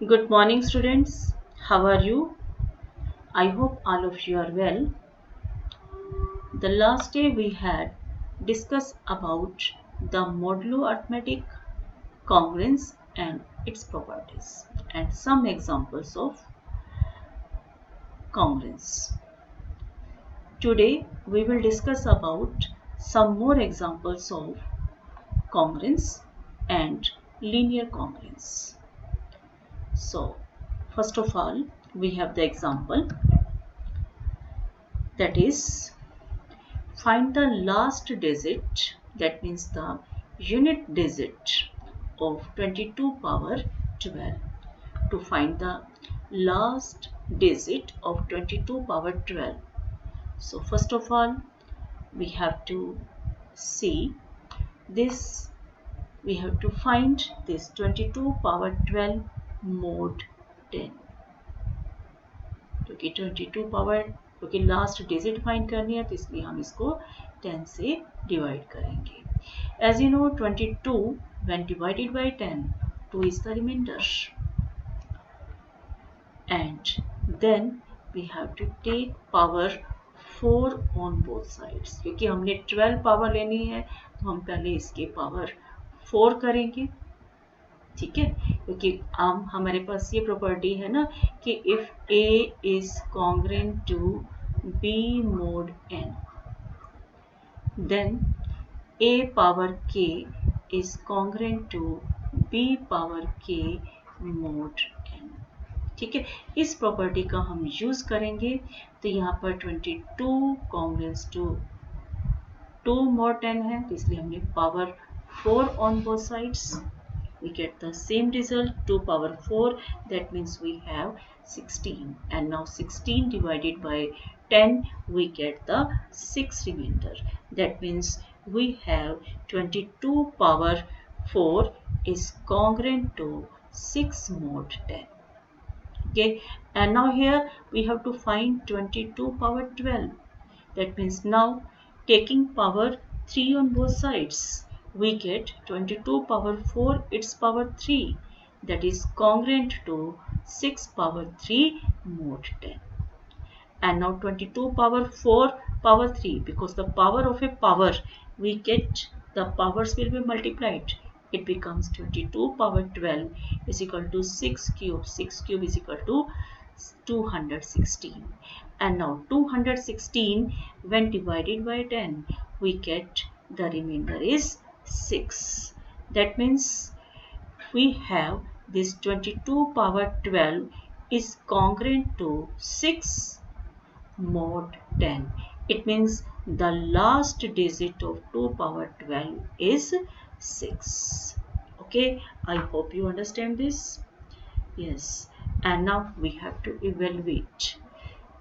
Good morning, students. How are you? I hope all of you are well. The last day we had discussed about the modulo arithmetic, congruence, and its properties, and some examples of congruence. Today we will discuss about some more examples of congruence and linear congruence. So, first of all, we have the example, that is, find the last digit, that means the unit digit of 22 power 12. To find the last digit of 22 power 12. So first of all, we have to see this, we have to find this 22 power 12 mod 10. क्योंकि 22 power क्योंकि last digit find करनी है तो इसलिए हम इसको 10 से divide करेंगे. As you know, 22 when divided by 10, 2 is the remainder, and then we have to take power 4 on both sides. क्योंकि हमने 12 पावर लेनी है तो हम पहले इसके पावर 4 करेंगे. ठीक है, क्योंकि हमारे पास ये प्रॉपर्टी है ना कि if A is congruent to B mod n, then A power k is congruent to B power k mod n. ठीक है, इस प्रॉपर्टी का हम यूज करेंगे. तो यहाँ पर 22 congruent to 2 mod 10 है, तो इसलिए हमने power 4 on both sides. We get the same result, 2 power 4, that means we have 16, and now 16 divided by 10 we get the 6 remainder, that means we have 22 power 4 is congruent to 6 mod 10. Okay, and now here we have to find 22 power 12, that means now taking power 3 on both sides, we get 22 power 4 its power 3, that is congruent to 6 power 3 mod 10. And now 22 power 4 power 3, because the power of a power, we get the powers will be multiplied. It becomes 22 power 12 is equal to 6 cube. 6 cube is equal to 216. And now 216 when divided by 10, we get the remainder is 6. That means we have this 22 power 12 is congruent to 6 mod 10. It means the last digit of 2 power 12 is 6. Okay, I hope you understand this. Yes, and now we have to evaluate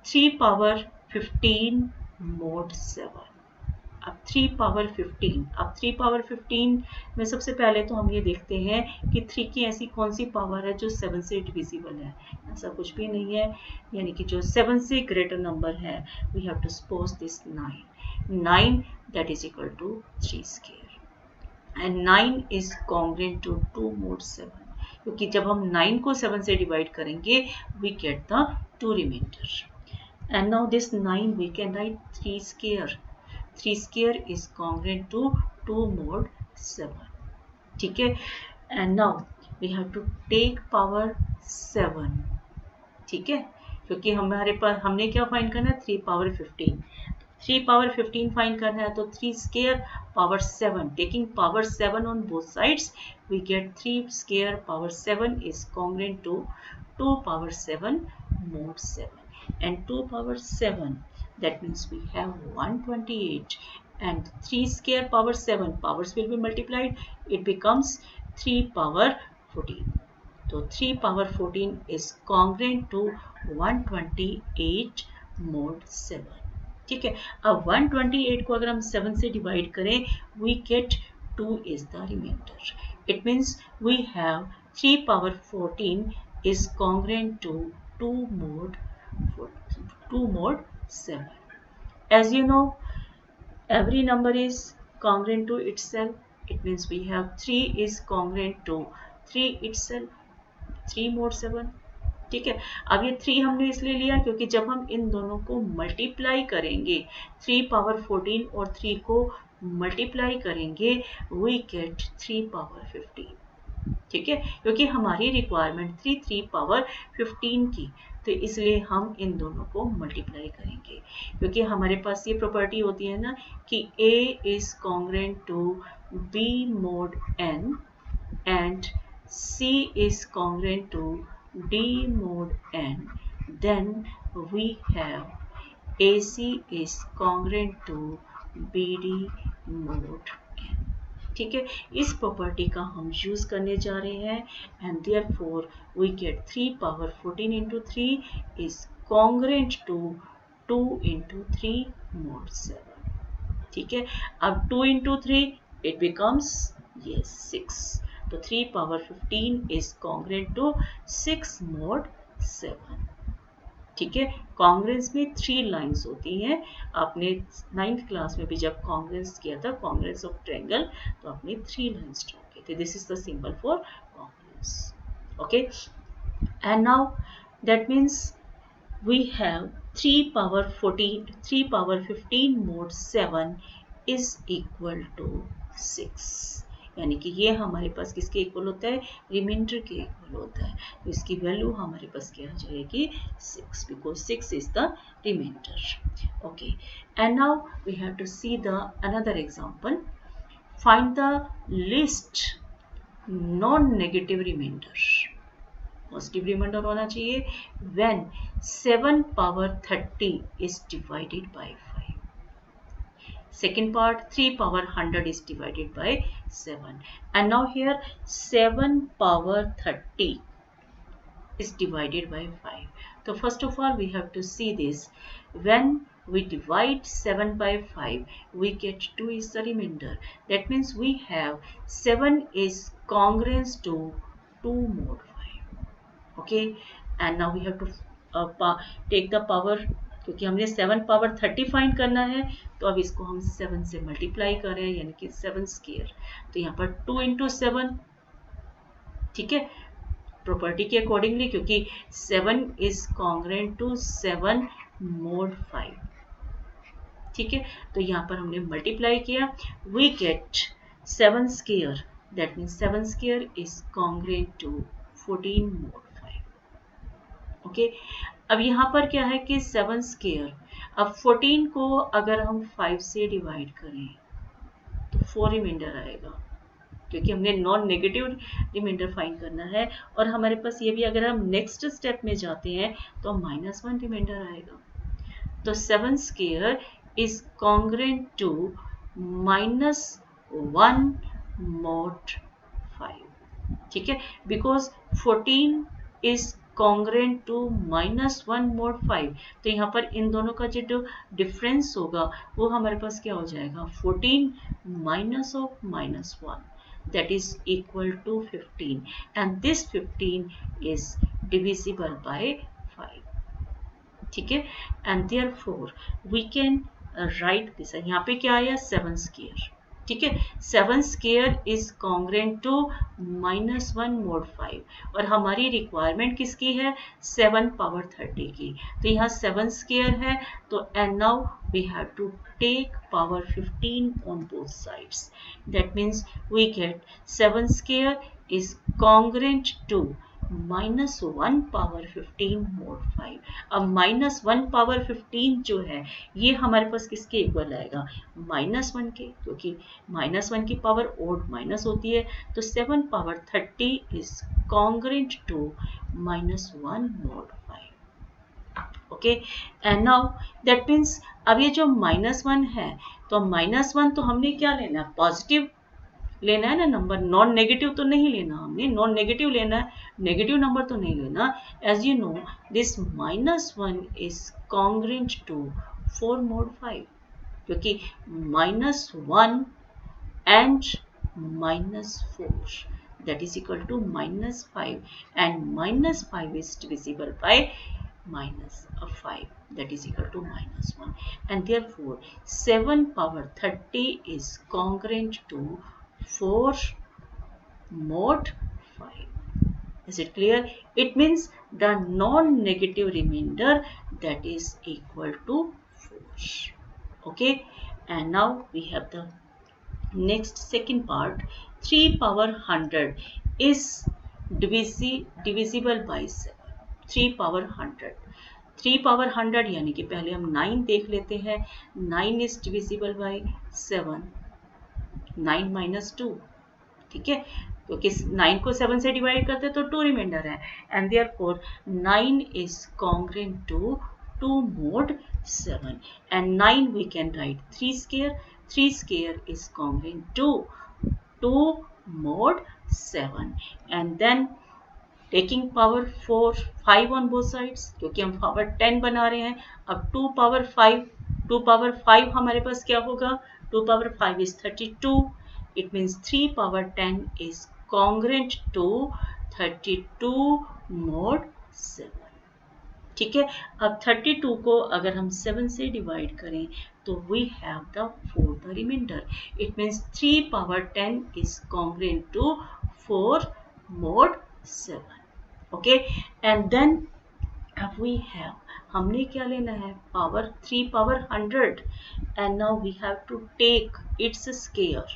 3 power 15 mod 7. अब 3 power 15, अब 3 power 15 में सबसे पहले तो हम ये देखते हैं कि 3 की ऐसी कौन सी पावर है जो 7 से डिविजिबल है. ऐसा कुछ भी नहीं है, यानी कि जो 7 से ग्रेटर नंबर है, we have to suppose this 9 that is equal to 3 square, and 9 is congruent to 2 mod 7, क्योंकि जब हम 9 को 7 से डिवाइड करेंगे we get the 2 remainder. And now this 9 we can write 3 square. 3 square is congruent to 2 mod 7. ठीक है, and now we have to take power 7. ठीक है, क्योंकि हमारे पास हमने क्या फाइंड करना है, 3 power 15. 3 power 15 फाइंड करना है तो 3 square power 7, taking power 7 on both sides, we get 3 square power 7 is congruent to 2 power 7 mod 7, and 2 power 7, that means we have 128, and 3 square power 7 powers will be multiplied, it becomes 3 power 14. So 3 power 14 is congruent to 128 mod 7. ठीक है, अब 128 को अगर हम 7 से divide करें, we get 2 is the remainder. It means we have 3 power 14 is congruent to 2 mod 7. As you know, every number is congruent to itself. It means we have 3 is congruent to 3 itself. 3 mod 7। ठीक है, अब ये 3 हमने इसलिए लिया क्योंकि जब हम इन दोनों को मल्टीप्लाई करेंगे, 3 पावर 14 और 3 को मल्टीप्लाई करेंगे, वी गेट 3 पावर 15। ठीक है, क्योंकि हमारी रिक्वायरमेंट थी 3 पावर 15 की, तो इसलिए हम इन दोनों को मल्टीप्लाई करेंगे। क्योंकि हमारे पास ये प्रॉपर्टी होती है ना कि A is congruent to B mod n and C is congruent to D mod n, then we have AC is congruent to BD mod n। ठीक है, इस प्रॉपर्टी का हम यूज करने जा रहे हैं and therefore we get 3 power 14 into 3 is congruent to 2 into 3 mod 7। ठीक है, अब 2 into 3 it becomes yes 6, तो 3 power 15 is congruent to 6 mod 7। ठीक है, कांग्रेंस में 3 लाइंस होती हैं। आपने 9th क्लास में भी जब कांग्रेंस किया था, कांग्रेंस ऑफ ट्रायंगल, तो आपने 3 लाइंस ड्रॉ किए थे। This is the symbol for congruence. Okay, and now that means we have 3 power 15 mod 7 is equal to 6, यानी कि ये हमारे पास किसके इक्वल होता है, रिमाइंडर के इक्वल होता है। तो इसकी वैल्यू हमारे पास क्या आ जाएगी, 6, because 6 is the remainder. Okay, and now we have to see the another example. Find the least non negative remainder. Positive remainder होना चाहिए when 7 power 30 is divided by 5। Second part, 3 power 100 is divided by 7. And now here 7 power 30 is divided by 5. So first of all we have to see this. When we divide 7 by 5, we get 2 is the remainder. That means we have 7 is congruent to 2 mod 5. Okay, and now we have to take the power, क्योंकि हमने 7 power 30 find करना है, तो अब इसको हम 7 से multiply करें, यानी कि 7 स्क्वायर, तो यहाँ पर 2 into 7। ठीक है, प्रॉपर्टी के अकॉर्डिंगली, क्योंकि 7 इज कॉन्ग्रुएंट टू 7 mod 5। ठीक है, तो यहाँ पर हमने मल्टीप्लाई किया, we get 7 square, that means 7 square is congruent to 14 mod 5। Okay, अब यहाँ पर क्या है कि 7 स्क्वायर, अब 14 को अगर हम 5 से डिवाइड करें तो 4 रिमाइंडर आएगा, क्योंकि हमने नॉन नेगेटिव रिमाइंडर फाइंड करना है। और हमारे पास ये भी, अगर हम नेक्स्ट स्टेप में जाते हैं तो -1 रिमाइंडर आएगा। तो 7 square is congruent to -1 mod 5। ठीक है, because 14 is congruent to -1 mod 5, तो यहाँ पर इन दोनों का जो डिफरेंस होगा वो हमारे पास क्या हो जाएगा, 14 minus of -1, that is equal to 15, and this 15 is divisible by 5। ठीक है, and therefore we can write this। यहाँ पे क्या आया, 7 स्क्वायर। ठीक है, 7 square is congruent to -1 mod 5, और हमारी रिक्वायरमेंट किसकी है, 7 पावर 30 की, तो यहाँ 7 स्क्वायर है, तो and now we have to take power 15 on both sides. That means we get 7 square is congruent to -1 power 15 mod 5। अब -1 power 15 जो है ये हमारे पास किसके इक्वल आएगा, -1 के, क्योंकि -1 की पावर ओड माइनस होती है, तो 7 power 30 is congruent to -1 mod 5। Okay, and now that means अब ये जो -1 है, तो -1 तो हमने क्या लेना है, पॉजिटिव लेना है ना नंबर, नॉन नेगेटिव तो नहीं लेना, हमने नॉन नेगेटिव लेना है, नेगेटिव नंबर तो नहीं लेना। As you know this -1 is congruent to 4 mod 5, क्योंकि -1 and -4 that is equal to -5, and -5 is divisible by -5, that is equal to -1, and therefore 7 power 30 is congruent to 4 mod 5। Is it clear? It means the non-negative remainder that is equal to 4. Okay, and now we have the next second part. 3 power 100 is divisible by 7. 3 power 100, 3 power 100 यानी कि पहले हम 9 देख लेते हैं. 9 is divisible bye 7. 9 minus 2. ठीक है, क्योंकि 9 को 7 से डिवाइड करते तो 2 रिमाइंडर है, and therefore 9 is congruent to 2 mod 7, and 9 we can write 3 square. 3 square is congruent to 2 mod 7, and then taking power 4 5 on both sides, क्योंकि हम पावर 10 बना रहे हैं. अब 2 पावर 5, 2 पावर 5 हमारे पास क्या होगा? 2 power 5 is 32. It means 3 power 10 is congruent to 32 mod 7. ठीक है, अब 32 को अगर हम 7 से डिवाइड करें तो we have the fourth remainder. It means 3 power 10 is congruent to 4 mod 7. Okay, and then अब we have, हमने क्या लेना है? Power 3 power 100, and now we have to take its square.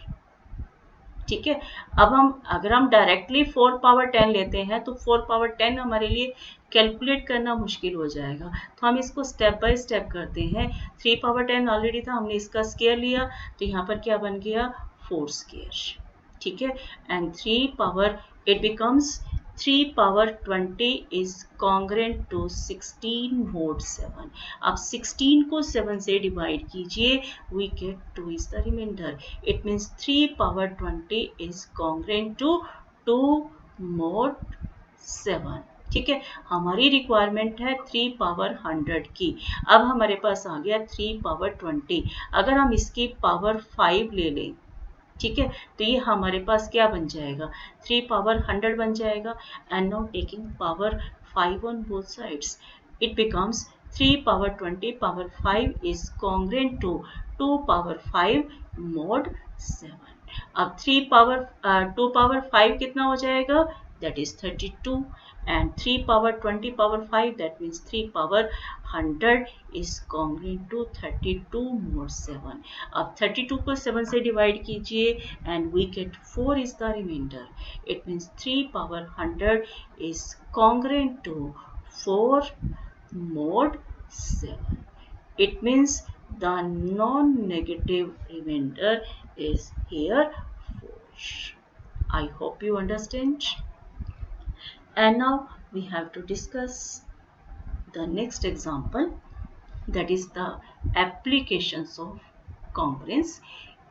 ठीक है, अब अगर हम डायरेक्टली 4 पावर 10 लेते हैं तो 4 पावर 10 हमारे लिए कैलकुलेट करना मुश्किल हो जाएगा, तो हम इसको स्टेप बाय स्टेप करते हैं. 3 पावर 10 ऑलरेडी था, हमने इसका स्क्वायर लिया तो यहाँ पर क्या बन गया? 4 स्क्वायर. ठीक है, and 3 power, it becomes 3 power 20 is congruent to 16 mod 7. अब 16 को 7 से डिवाइड कीजिए, we get 2 is the remainder. It means 3 power 20 is congruent to 2 mod 7. ठीक है, हमारी रिक्वायरमेंट है 3 पावर 100 की. अब हमारे पास आ गया 3 पावर 20. अगर हम इसकी पावर 5 ले लें, ठीक है, तो ये हमारे पास क्या बन जाएगा? 3 पावर 100 बन जाएगा. And now taking power 5 on both sides, it becomes 3 power 20 power 5 is congruent to 2 power 5 mod 7. अब 2 पावर 5 कितना हो जाएगा? that is 32, and 3 power 20 power 5, that means 3 power 100 is congruent to 32 mod 7. अब 32 को 7 से डिवाइड कीजिए and we get 4 is the remainder. It means 3 power 100 is congruent to 4 mod 7. It means the non-negative remainder is here 4. I hope you understand. And now we have to discuss the next example, that is the applications of congruence.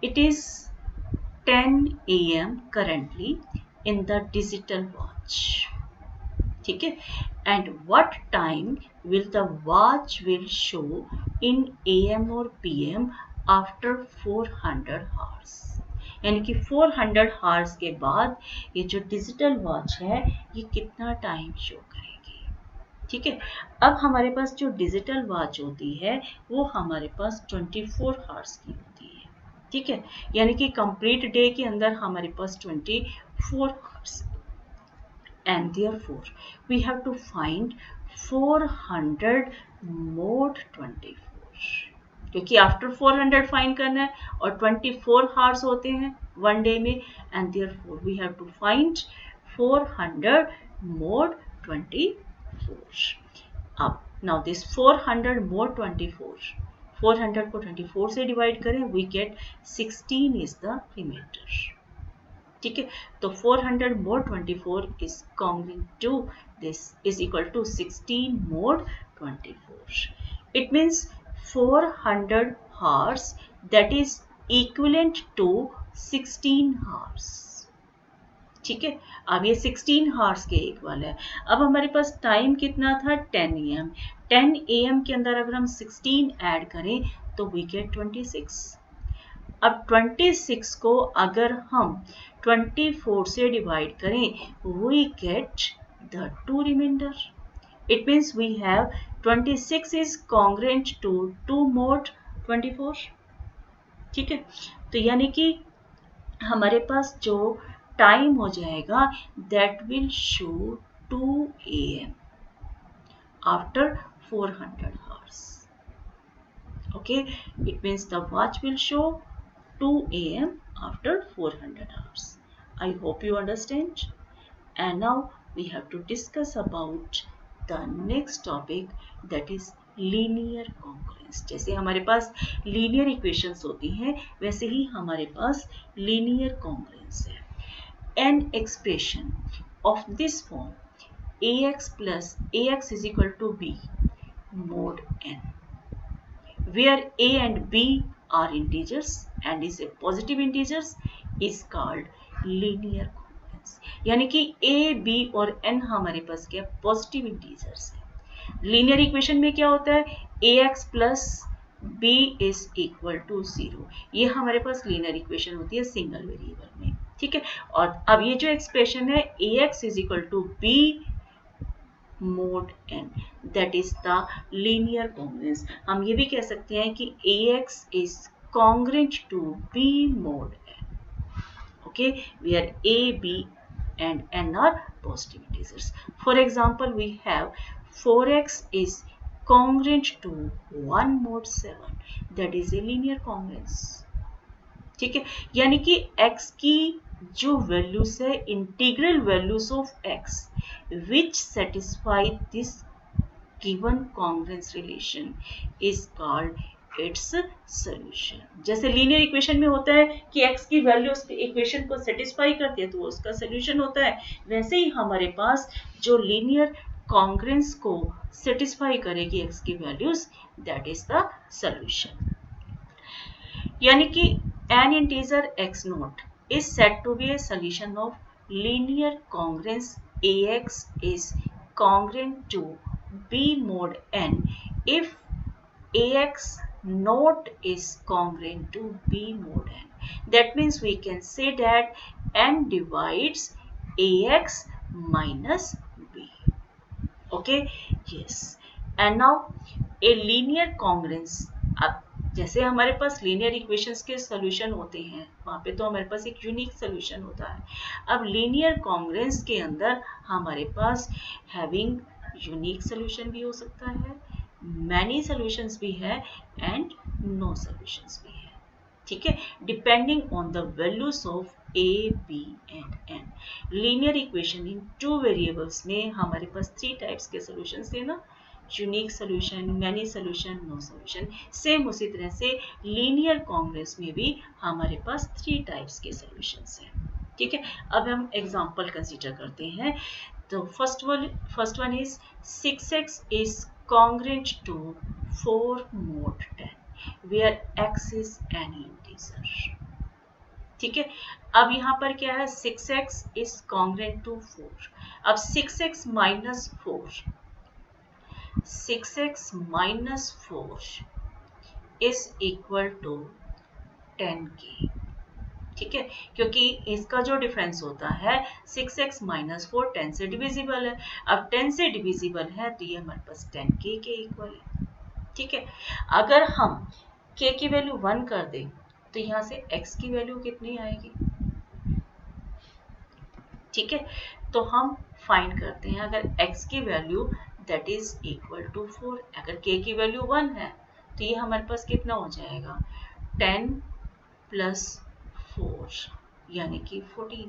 It is 10 AM currently in the digital watch. ठीक है, and what time will the watch will show in AM or PM after 400 hours? यानी कि 400 horse के बाद ये जो digital watch है ये कितना टाइम शो करेगी. ठीक है, अब हमारे पास जो डिजिटल वॉच होती है वो हमारे पास 24 हार्स की होती है. ठीक है, यानी कि कंप्लीट डे के अंदर हमारे पास 24 horse, and therefore we have to find 400 mod 24, क्योंकि आफ्टर 400 फाइंड करना है और 24 हार्स होते हैं वन डे में, and therefore we have to find 400 mod 24. अब नाउ दिस 400 mod 24, 400 को 24 से डिवाइड करें, we get 16 is the remainder. ठीक है, तो 400 mod 24 is congruent to this is equal to 16 mod 24. It means 400 hours, that is equivalent to 16 hours. ठीक है, अब ये 16 hours के इक्वल है. अब हमारे पास टाइम कितना था? 10 AM. 10 AM के अंदर अगर हम 16 ऐड करें तो we get 26. अब 26 को अगर हम 24 से डिवाइड करें, we get the 2 remainder. It means we have 26 is congruent to 2 mod 24. ठीक है, तो यानी कि हमारे पास जो टाइम हो जाएगा that will show 2 a.m. after 400 hours. Okay, it means the watch will show 2 a.m. after 400 hours. I hope you understand. And now we have to discuss about the next topic, that is linear congruence. जैसे हमारे पास linear equations होती हैं वैसे ही हमारे पास linear congruence है. An expression of this form ax plus ax is equal to b mod n, where a and b are integers and is a positive integers, is called linear congruence. यानी कि a, b और n हमारे पास क्या positive integers है. Linear equation में क्या होता है, ax plus b is equal to 0. ये हमारे पास लीनियर इक्वेशन होती है सिंगल वेरिएबल में. ठीक है, और अब ये जो एक्सप्रेशन है ax is equal to b mod n, that is the linear congruence. हम ये भी कह सकते हैं कि ax is congruent to b mod n. Okay, where a, b and n are positive integers. For example, we have 4x is congruent to 1 mod 7, that is a linear congruence. ठीक है, यानी कि x की जो values है integral values of x which satisfy this given congruence relation is called its solution. जैसे linear equation में होता है कि x की वैल्यू उस इक्वेशन को सेटिस्फाई करती है तो उसका सोल्यूशन होता है, वैसे ही हमारे पास जो लीनियर कॉन्ग्रुएंस को सेटिस्फाई करेगी x की values, that is the solution. यानी कि an integer x naught is said to be a solution of linear congruence ax is congruent to b mod n if ax naught is congruent to b mod n. That means we can say that n divides ax minus b. Okay, yes. And now a linear congruence. अब जैसे हमारे पास linear equations के solution होते हैं वहाँ पे तो हमारे पास एक यूनिक सॉल्यूशन होता है. अब लीनियर कॉन्ग्रुएंस के अंदर हमारे पास हैविंग यूनिक सॉल्यूशन भी हो सकता है, मैनी सॉल्यूशंस भी है एंड नो सॉल्यूशंस भी है. ठीक है, depending on the values of a, b and n. Linear equation in 2 variables में हमारे पास 3 टाइप्स के सॉल्यूशंस थे ना, unique solution, many solution, no solution. Same उसी तरह से लीनियर कॉन्ग्रुएंस में भी हमारे पास 3 टाइप्स के सॉल्यूशंस हैं. ठीक है, अब हम एग्जांपल कंसीडर करते हैं. तो first one is 6x is congruent to 4 mod 10 where x is any integer. ठीक है, अब यहाँ पर क्या है, 6x is congruent to 4. अब 6x minus 4 6x minus 4 is equal to 10k. ठीक है, क्योंकि इसका जो डिफरेंस होता है 6x minus 4 10 से डिविजिबल है. अब 10 से डिविजिबल है तो ये हमारे पास 10k के इक्वल है. ठीक है, अगर हम k की वैल्यू 1 कर दें तो यहाँ से x की वैल्यू कितनी आएगी. ठीक है, तो हम फाइंड करते हैं. अगर x की value that is equal to 4, अगर k की वैल्यू 1 है तो ये हमारे पास कितना हो जाएगा 10 प्लस 4 यानी कि 14.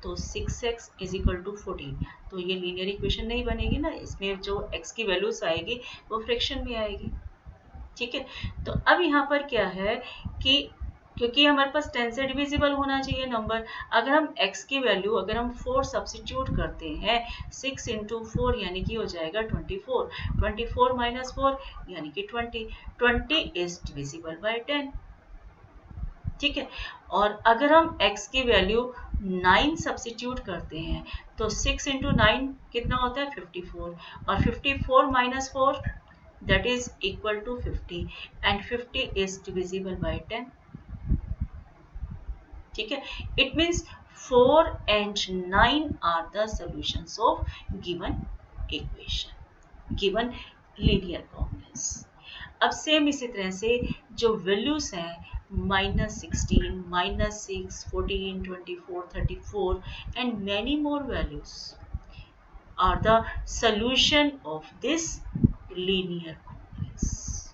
तो 6x इज इक्वल टू 14. तो ये लीनियर इक्वेशन नहीं बनेगी ना, इसमें जो x की वैल्यूज आएगी वो फ्रैक्शन में आएगी. ठीक है, तो अब यहाँ पर क्या है कि क्योंकि हमारे पास 10 से डिविजिबल होना चाहिए नंबर, अगर हम x की वैल्यू अगर हम 4 सब्स्टिट्यूट करते हैं 6 इंटू 4 यानी कि हो जाएगा 24. 24 माइनस 4 यानी कि 20. 20 इज डिविजिबल बाय 10. ठीक है, और अगर हम x की वैल्यू 9 सब्स्टिट्यूट करते हैं तो 6 इंटू 9 कितना होता है 54. और 54 minus 4 that is equal to 50 and 50 is divisible by 10. ठीक है, it means 4 and 9 are the solutions of given equation, given linear congruence. अब सेम इसी तरह से जो वैल्यूज हैं -16, -6, 14, 24, 34 and many more values. are the solution of this linear congruence.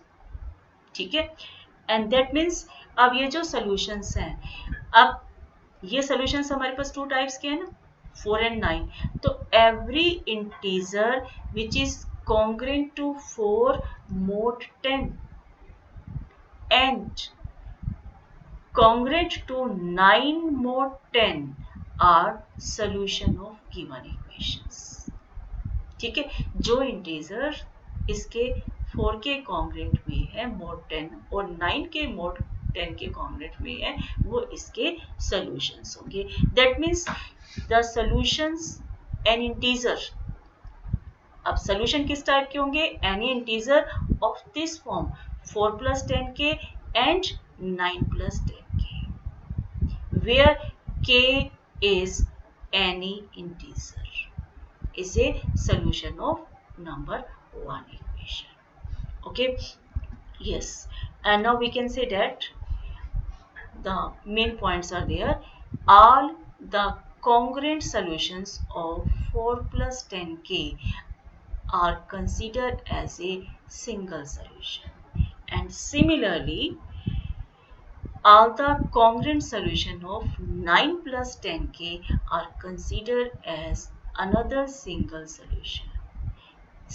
ठीक है, एंड दैट मीन्स अब ये जो सॉल्यूशंस हैं, अब ये सॉल्यूशंस हमारे पास टू टाइप्स के हैं ना, 4 and 9. तो every integer which is congruent to 4 mod 10 and congruent to 9 mod 10 are solution of given equations. ठीक है, जो इंटीजर इसके 4 के कॉन्ग्रेंट में है mod 10 और 9 के mod 10 के कॉन्ग्रेंट में है, वो इसके सॉल्यूशंस होंगे. That means the solutions N integer. अब सॉल्यूशन किस टाइप के होंगे? Any integer of this form 4 plus 10k and 9 plus 10k where k is any integer is a solution of number 1 equation. Okay, yes, and now we can say that the main points are there. All the congruent solutions of 4 plus 10k are considered as a single solution, and similarly all the congruent solution of 9 plus 10k are considered as another single solution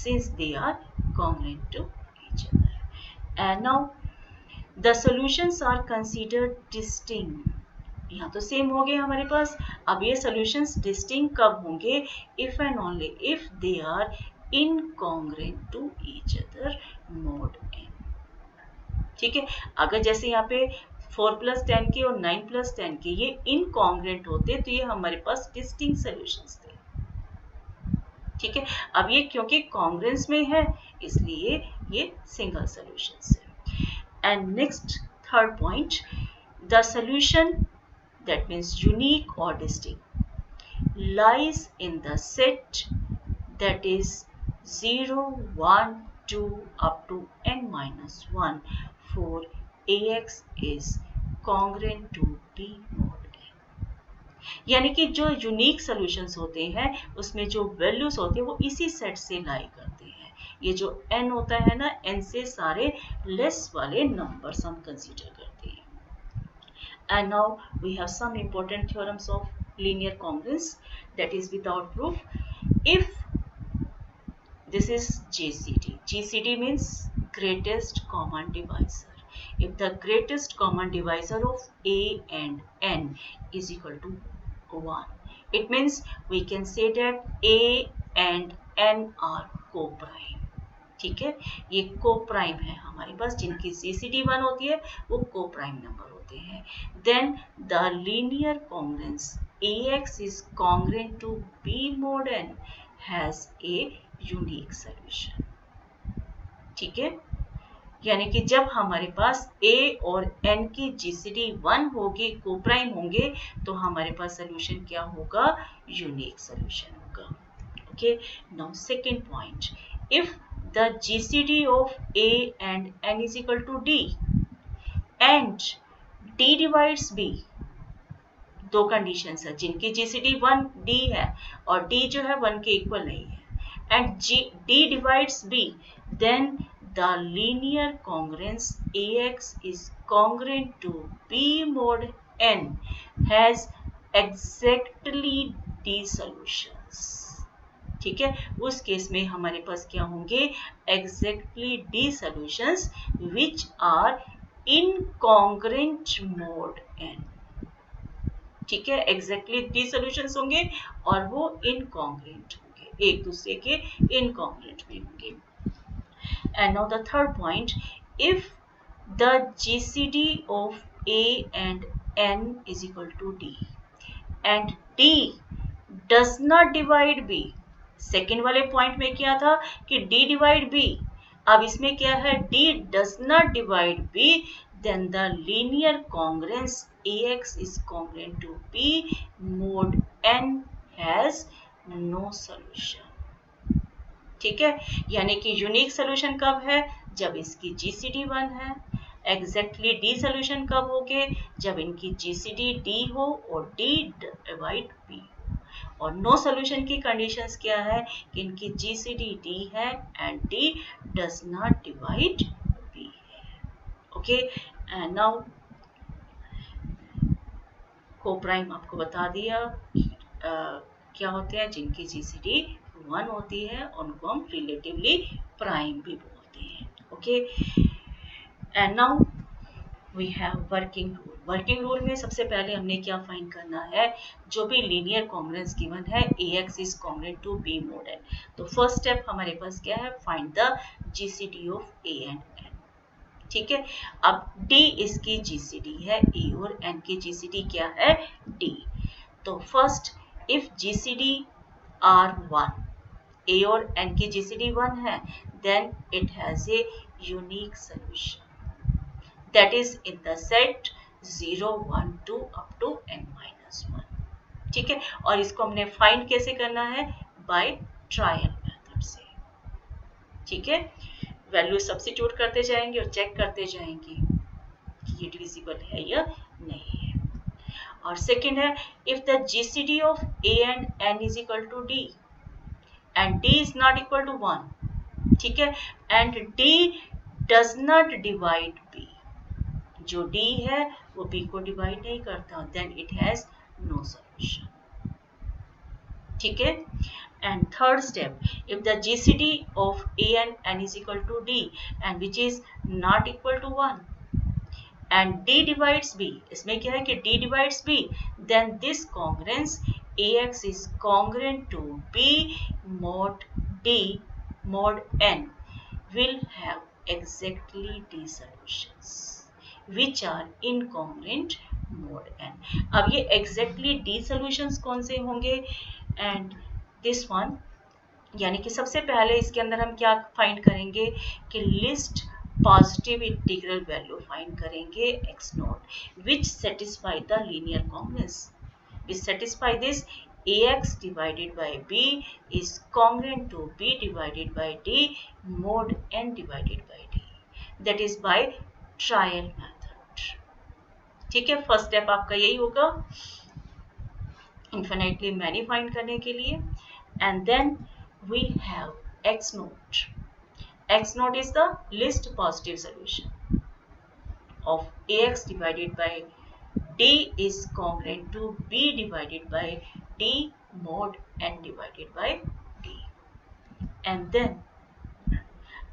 since they are congruent to each other. And now the solutions are considered distinct. यहाँ तो same हो गए हमारे पास. अब ये solutions distinct कब होंगे? If and only if they are incongruent to each other mod n. ठीक है, अगर जैसे यहाँ पे 4 plus 10k और 9 plus 10k ये incongruent होते तो ये हमारे पास distinct solutions थे. ठीक है, अब ये क्योंकि congruence में है इसलिए ये single solutions है. And next third point, the solution that means unique or distinct lies in the set that is 0, 1, 2 up to n minus 1 for ax is congruent to b mod n. यानी कि जो unique solutions होते हैं उसमें जो values होते हैं वो इसी सेट से लाई करते हैं. ये जो n होता है ना, n से सारे लेस वाले नंबर्स हम कंसीडर करते हैं. And now we have some important theorems of linear congruence, that is without proof. If this is GCD. GCD means greatest common divisor. If the greatest common divisor of A and N is equal to 1, it means we can say that A and N are co-prime. ठीक है, ये co-prime है हमारे पास, जिनकी GCD 1 होती है वो co-prime number होते हैं. Then the linear congruence AX is congruent to B mod N has a unique solution. ठीक है, यानी कि जब हमारे पास A और N की GCD 1 होगी, co-prime होंगे, तो हमारे पास solution क्या होगा? Unique solution होगा. Okay, now second point, if the GCD of A and N is equal to D and D divides B, दो कंडीशंस है जिनकी GCD 1 D है और D जो है 1 के इक्वल नहीं है, and D divides B, then the linear congruence AX is congruent to B mod N has exactly D solutions. ठीक है, उस केस में हमारे पास क्या होंगे? exactly D solutions which are incongruent mod n. ठीक है, exactly D solutions होंगे और वो incongruent होंगे, एक दूसरे के incongruent में होंगे. And now the third point, if the GCD of A and N is equal to D and D does not divide B. Second वाले पॉइंट में क्या था कि D डिवाइड B, अब इसमें क्या है? D does not divide B, then the linear congruence AX is congruent to B mod N has no solution. ठीक है, यानी कि यूनिक सोल्यूशन कब है? जब इसकी GCD 1 है. एग्जैक्टली D सोल्यूशन कब होंगे? जब इनकी GCD D हो और D डिवाइड B. और नो सोल्यूशन की कंडीशंस क्या है कि इनकी GCD D है and D does not divide B है। ओके, एंड नाउ कोप्राइम आपको बता दिया क्या होते हैं, जिनकी GCD 1 होती है उनको हम रिलेटिवली प्राइम भी बोलते हैं। Okay, and now we have working rule. Working rule में सबसे पहले हमने क्या फाइंड करना है, जो भी लीनियर कॉन्ग्रुएंस गिवन है AX is congruent to B mod n। तो फर्स्ट स्टेप हमारे पास क्या है, find the GCD of A and N। ठीक है, अब D इसकी GCD है, A और N की GCD क्या है, D। तो first if GCD are 1, A और N की GCD 1 है, then it has a unique solution that is in the set 0, 1, 2 up to n-1। ठीक है, और इसको हमने फाइंड कैसे करना है, बाय ट्रायल मेथड से। ठीक है, वैल्यू सब्स्टिट्यूट करते जाएंगे और चेक करते जाएंगे कि ये डिविजिबल है या नहीं है। और सेकंड है, if the GCD of A and N is equal to D and D is not equal to 1, ठीक है, and D does not divide B, जो D है वो B को डिवाइड नहीं करता, then it has no solution. ठीक है, and third step, if the GCD of A and N is equal to D and which is not equal to 1 and D divides B, इसमें क्या है कि D divides B, then this congruence AX is congruent to B mod D mod N will have exactly D solutions which are incongruent mod n। अब ये exactly D solutions कौन से होंगे, and this one, यानी कि सबसे पहले इसके अंदर हम क्या फाइंड करेंगे कि least positive integral value find करेंगे x0 which satisfy the linear congruence, which satisfy this AX divided by B is congruent to B divided by D mod n divided by D, that is by trial method। ठीक है, first step आपका यही होगा infinitely many find करने के लिए, and then we have x0। x0 is the least positive solution of AX divided by D is congruent to B divided by D mod n divided by D, and then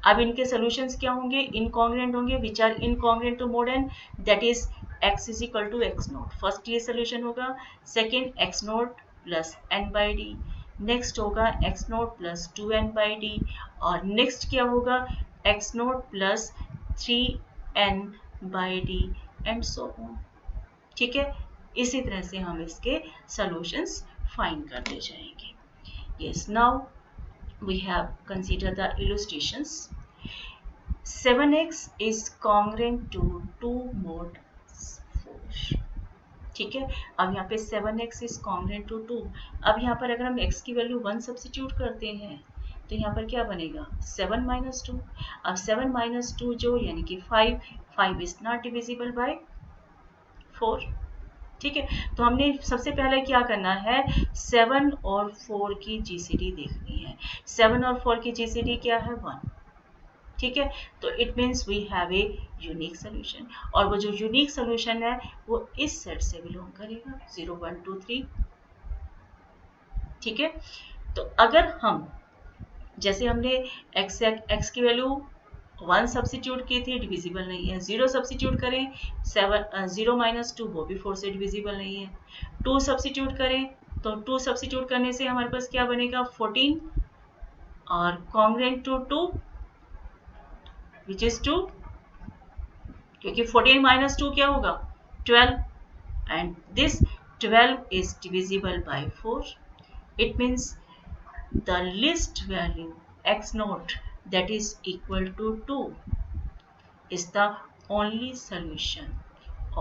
अब इनके solutions क्या होंगे, incongruent होंगे, which are incongruent to mod n, that is x is equal to x0। First ये solution होगा, second x0 plus n by d, next होगा x0 plus 2n by d, और next क्या होगा x0 plus 3n by D and so on. ठीक है, इसी तरह से हम इसके सॉल्यूशंस फाइंड करते जाएंगे। Yes, now we have considered the illustrations। 7x is congruent to 2 mod 4। ठीक है, अब यहाँ पे 7x is congruent to 2। अब यहाँ पर अगर हम x की वैल्यू 1 सब्स्टिट्यूट करते हैं तो यहाँ पर क्या बनेगा 7 माइनस 2। अब 7 माइनस 2 जो यानी कि 5 is not divisible by 4। ठीक है, तो हमने सबसे पहले क्या करना है, 7 और 4 की GCD देखनी है। 7 और 4 की GCD क्या है 1। ठीक है, तो it means we have a unique solution, और वो जो यूनिक सोल्यूशन है वो इस सेट से बिलोंग करेगा 0, 1, 2, 3। ठीक है, तो अगर हम जैसे हमने x की वैल्यू 1 सब्स्टिट्यूट की थी, डिविजिबल नहीं है। 0 सब्स्टिट्यूट करें 0 माइनस 2, वो भी 4 से डिविजिबल नहीं है। 2 सब्स्टिट्यूट करें तो 2 सब्स्टिट्यूट करने से हमारे पास क्या बनेगा 14 और कॉन्ग्रुएंट टू 2 विच इज 2, क्योंकि 14 माइनस 2 क्या होगा 12, and this 12 is divisible bye 4। It means the least value x0 that is equal to 2 is the only solution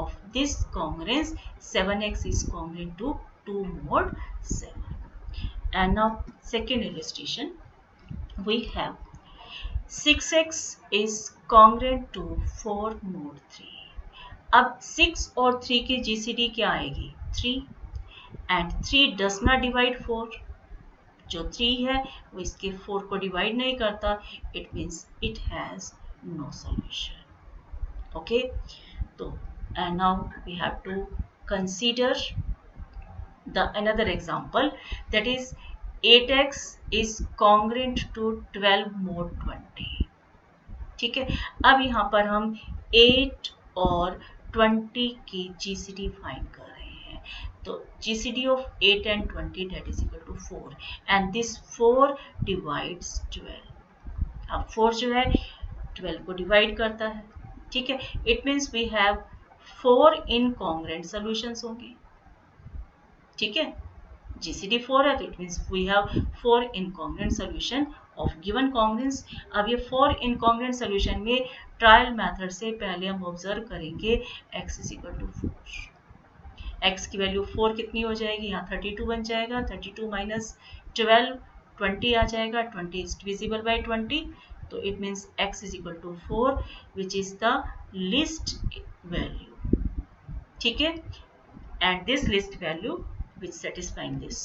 of this congruence 7x is congruent to 2 mod 7। And now second illustration, we have 6x is congruent to 4 mod 3। अब 6 और 3 की GCD क्या आएगी 3, and 3 does not divide 4, जो 3 है वो इसके 4 को डिवाइड नहीं करता, it means it has no solution. Okay, तो and now we have to consider the another example, that is 8x is congruent to 12 mod 20। ठीक है, अब यहाँ पर हम 8 और 20 की GCD फाइंड कर रहे हैं। तो GCD of 8 and 20 that is equal to 4 and this 4 divides 12। अब 4 जो है 12 को डिवाइड करता है। ठीक है, it means we have 4 incongruent solutions होंगे। ठीक है, GCD 4 है तो it means we have 4 incongruent solution of given congruence. अब ये 4 इनकॉन्ग्रुएंट सॉल्यूशन में ट्रायल मेथड से पहले हम ऑब्जर्व करेंगे x is equal to 4। x की वैल्यू 4 कितनी हो जाएगी, यहाँ 32 बन जाएगा, 32 माइनस 12 20 आ जाएगा, 20 इज डिविजिबल बाय 20, तो it means x is equal to 4 which is the least value. ठीक है, and this list value which satisfying this,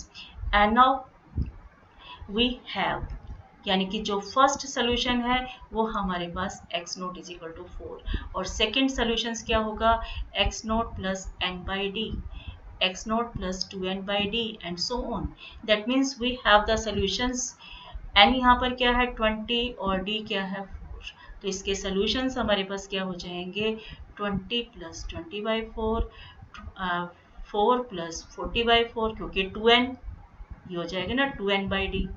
and now we have, यानी कि जो फर्स्ट सोल्यूशन है वो हमारे पास x naught is equal to 4 और सेकेंड सोल्यूशन क्या होगा x naught plus n by D, x naught plus 2n by D and so on. That means we have the solutions, n यहाँ पर क्या है 20 और d क्या है 4, तो इसके सोल्यूशंस हमारे पास क्या हो जाएंगे 20 प्लस 20 बाई 4, 4 प्लस 40 बाई 4 क्योंकि 2n ये हो जाएगा ना 2n by D,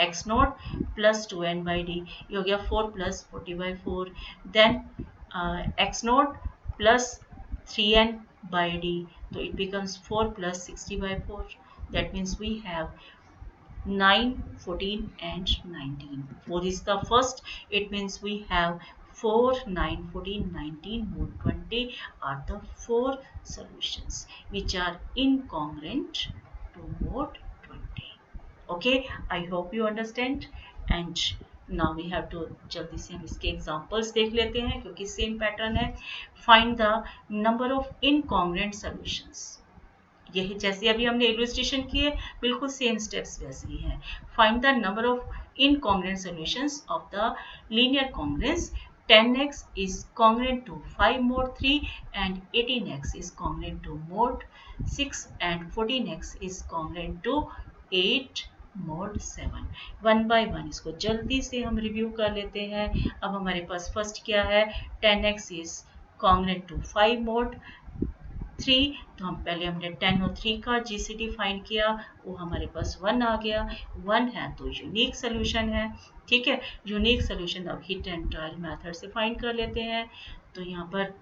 x naught plus 2n by d ये हो गया 4 plus 40 by 4, then x naught plus 3n by d, तो it becomes 4 plus 60 by 4, that means we have 9, 14 and 19. 4 is the first, it means we have 4, 9, 14, 19, mode 20 are the 4 solutions which are incongruent to mode 20. Okay, I hope you understand, and now we have to जल्दी से हम इसके examples देख लेते हैं क्योंकि same pattern है। Find the number of incongruent solutions, यही जैसे अभी हमने इलस्ट्रेशन किए बिल्कुल सेम स्टेप्स वैसे ही हैं। Find the number of incongruent solutions of the linear congruence 10x is congruent to 5 mod 3 and 18x is congruent to mod 6 and 14x is congruent to 8 mod 7। One by one इसको जल्दी से हम review कर लेते हैं। अब हमारे पास first क्या है 10x is congruent to 5 mod 3, तो हम पहले हमने 10 और 3 का GCD फाइंड किया, वो हमारे पास 1 आ गया, 1 है तो यूनिक सोल्यूशन है। ठीक है, यूनिक सोल्यूशन अब हिट एंड ट्रायल मेथड से फाइंड कर लेते हैं। तो यहाँ पर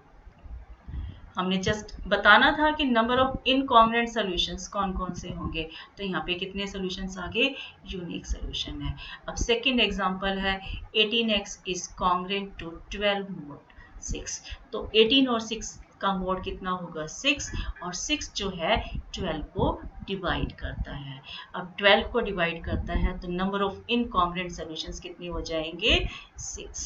हमने जस्ट बताना था कि नंबर ऑफ इनकॉन्ग्रुएंट सॉल्यूशंस कौन कौन से होंगे, तो यहाँ पे कितने सॉल्यूशंस आगे यूनिक सॉल्यूशन है। अब सेकंड एग्जांपल है 18x is congruent to 12 mod 6, तो 18 और 6 का मोड कितना होगा 6 और 6 जो है 12 को डिवाइड करता है। अब 12 को डिवाइड करता है तो नंबर ऑफ इनकॉन्ग्रुएंट सॉल्यूशंस कितने हो जाएंगे 6।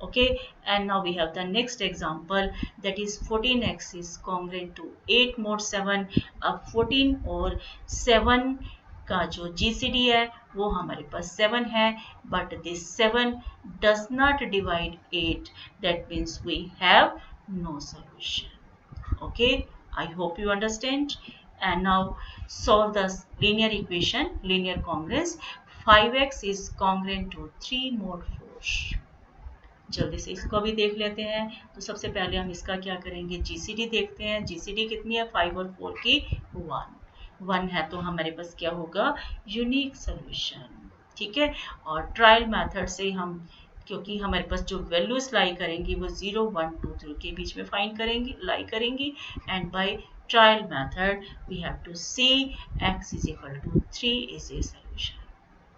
okay, and now we have the next example, that is 14x is congruent to 8 mod 7। अब 14 और 7 का जो GCD है वो हमारे पास 7 है, but this 7 does not divide 8, that means we have no solution। okay, I hope you understand, and now solve the linear equation, linear congruence 5x is congruent to 3 mod 4। जल्दी से इसको भी देख लेते हैं। तो सबसे पहले हम इसका क्या करेंगे GCD देखते हैं। GCD कितनी है 5 और 4 की 1 है, तो हमारे पास क्या होगा यूनिक सोल्यूशन। ठीक है, और ट्रायल मेथड से हम क्योंकि हमारे पास जो वैल्यूज लाई करेंगी वो 0, 1, 2, 3 के बीच में फाइंड करेंगी लाई करेंगी, and by trial method we have to see x is equal to 3 is a solution.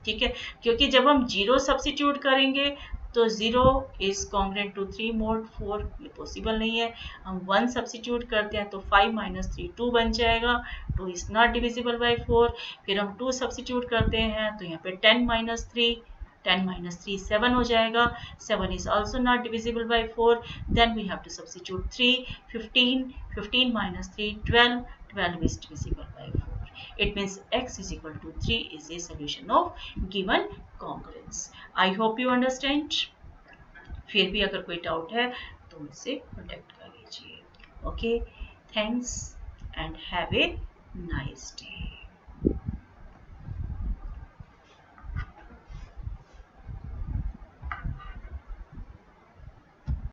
ठीक है, क्योंकि जब हम 0 सब्स्टिट्यूट करेंगे तो 0 इज कॉन्ग्रुएंट टू 3 mod 4, ये पॉसिबल नहीं है। हम 1 सब्स्टिट्यूट करते हैं तो 5 - 3 2 बन जाएगा, 2 इज नॉट डिविजिबल बाय 4। फिर हम 2 सब्स्टिट्यूट करते हैं तो यहाँ पे 10 - 3 10 minus 3 7 हो जाएगा. 7 is also not divisible by 4. Then we have to substitute 3. 15 minus 3 12. 12 is divisible by 4. It means x is equal to 3 is a solution of given congruence. I hope you understand. फिर भी अगर कोई doubt है तो मुझसे contact कर लीजिए. Okay, thanks and have a nice day.